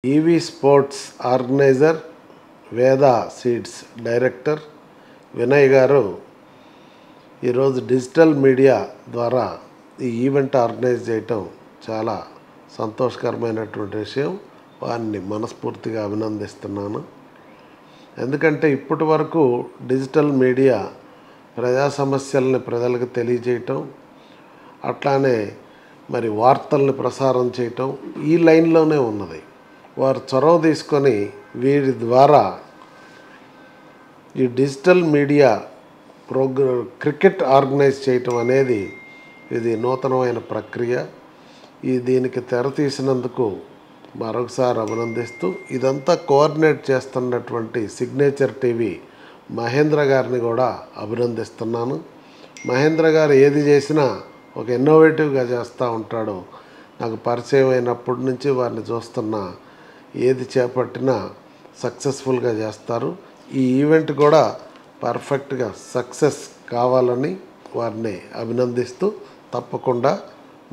EV sports organiser వేద seeds director Vinay గారు ఈరోజు డిజిటల్ మీడియా ద్వారా ఈ ఈవెంట్ ఆర్గనైజ్ చేయటం చాలా సంతోషకరమైనటువంటి విషయం. వారిని మనస్ఫూర్తిగా అభినందిస్తున్నాను. ఎందుకంటే ఇప్పటి వరకు డిజిటల్ మీడియా ప్రజా సమస్యల్ని ప్రజలకు తెలియజేయటం, అట్లానే మరి వార్తల్ని ప్రసారం చేయటం ఈ లైన్లోనే ఉన్నది. వారు చొరవ తీసుకొని వీరి ద్వారా ఈ డిజిటల్ మీడియా క్రికెట్ ఆర్గనైజ్ చేయటం అనేది ఇది నూతనమైన ప్రక్రియ. దీనికి తెర తీసినందుకు మరొకసారి అభినందిస్తూ, ఇదంతా కోఆర్డినేట్ చేస్తున్నటువంటి సిగ్నేచర్ టీవీ మహేంద్ర గారిని కూడా అభినందిస్తున్నాను. మహేంద్ర గారు ఏది చేసినా ఒక ఇన్నోవేటివ్గా చేస్తూ ఉంటాడు. నాకు పరిచయం అయినప్పటి నుంచి వారిని చూస్తున్నా, ఏది చేపట్టినా సక్సెస్ఫుల్గా చేస్తారు. ఈ ఈవెంట్ కూడా పర్ఫెక్ట్గా సక్సెస్ కావాలని వారిని అభినందిస్తూ, తప్పకుండా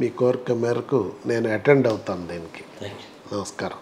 మీ కోరిక మేరకు నేను అటెండ్ అవుతాను దీనికి. నమస్కారం.